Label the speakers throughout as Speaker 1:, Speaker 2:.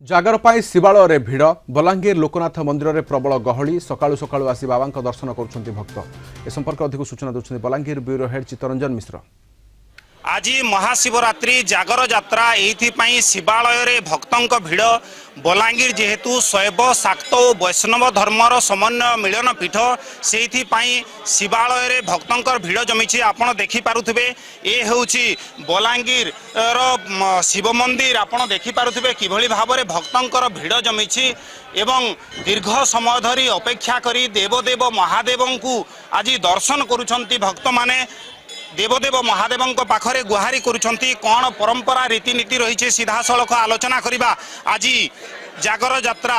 Speaker 1: जागर पाई शिवालय रे भिड़ बलांगीर लोकनाथ मंदिर रे प्रबल गहली सकाळु सकाळु आसी बाबा दर्शन करुछंती भक्त ए संपर्क अधिक सूचना दउछंती बलांगीर ब्यूरो हेड चित्तरंजन मिश्र।
Speaker 2: आज महाशिवरात्रि जागर यात्रा एथि शिवालय रे भक्तों भिड़ बलांगीर जेहेतु शैव शाक्त और वैष्णव धर्मर समन्वय मिलन पीठ से शिवालय रे भक्तों भिड़ जमी आपड़ देखिपे ये हूँ बलांगीर शिव मंदिर आपड़ देखिपे किभली भाव में भक्तों भिड़ जमी एवं दीर्घ समय धरी अपेक्षा करी देवदेव महादेव को आज दर्शन करुछंती भक्त माने देवदेव महादेव पाखरे गुहारी करुछंती कौन परंपरा रीतिनीति रही सीधा सड़क आलोचना करबा आज जागर यात्रा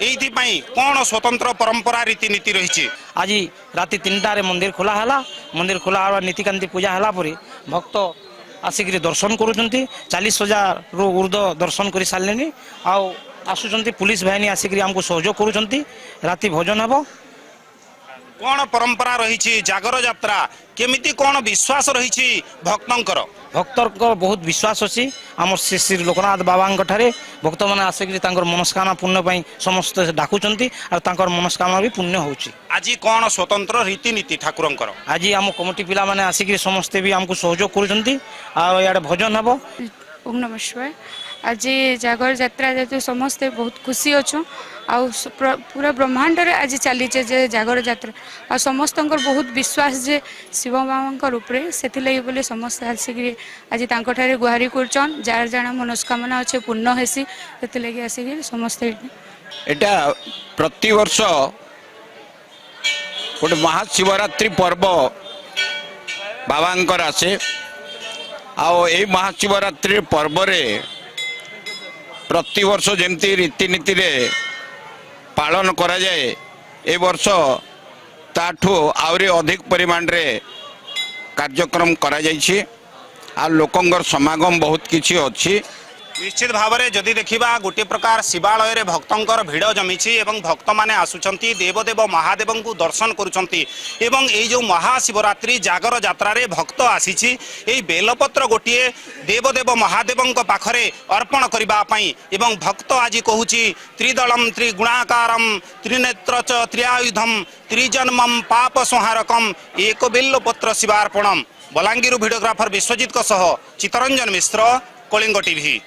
Speaker 2: एइथिपाई कौन स्वतंत्र परंपरा रीतिनीति रही
Speaker 3: आज राति 3टार मंदिर खोला है मंदिर खोला नीतिकांति पूजा है भक्त आसिक दर्शन करुँच 40,000 रु ऊर्ध्व दर्शन कर सारे आसुँच पुलिस बाहिनी आसिक आमको सहयोग करुँच राति भोजन हम
Speaker 2: कौन परंपरा रही जागर यात्रा केमिति कौन विश्वास रही भक्तंकर
Speaker 3: भक्तर बहुत विश्वास अच्छी आम श्री श्री लोकनाथ बाबा भक्त मैंने आसिक मनस्कामना पुण्य समस्त डाकुंट और मनस्कामना भी पुण्य हो।
Speaker 2: आज कौन स्वतंत्र रीतिनीति ठाकुरंकर
Speaker 3: आज आम कमिटी पिला माने आसिक समस्ते भी आमको सहयोग कर भजन हम।
Speaker 4: ओम नमः शिवाय। आज जागर यात्रा जेतु समस्ते बहुत खुशी अच्छु पूरा ब्रह्मांड रे आज चलीचे जे जागर यात्रा आ समस्त बहुत विश्वास जे शिव बाबा रूपरे से बोले समस्त आसिक आज तांको गुहारी करचन जार जाना मनस्कामना अच्छे पूर्ण हेसी से आसिक समस्ते
Speaker 5: एटा प्रति वर्ष गोटे महाशिवरात्रि पर्व बाबांकर आसे आओ ए महाशिवरात्रि पर्व रे प्रति वर्ष जमती रीतिनीति रे पालन करा जाए ए वर्ष ताठू आउरी अधिक परिमाण रे कार्यक्रम करा जाइछि आ लोकंगर समागम बहुत किछि अछि।
Speaker 2: निश्चित भाव में जदि देखा गोटे प्रकार शिवालय रे भक्तों भिड़ जमी एवं भक्त माने आसुचंती देवदेव महादेव को दर्शन करुचंती एवं ये जो महाशिवरात्रि जागर यात्रा रे भक्त आसी बेलपत्र गोटे देवदेव महादेव पाखरे अर्पण करने एवं भक्त आज कहूँ त्रिदलम त्रिगुणाकारम त्रिनेत्र च त्रिआयुधम त्रिजन्मम पाप संहारकम एक बेलपत्र शिवार्पणम। बलांगीर भिडियोग्राफर विश्वजित चित्तरंजन मिश्र, कलिंग टीवी।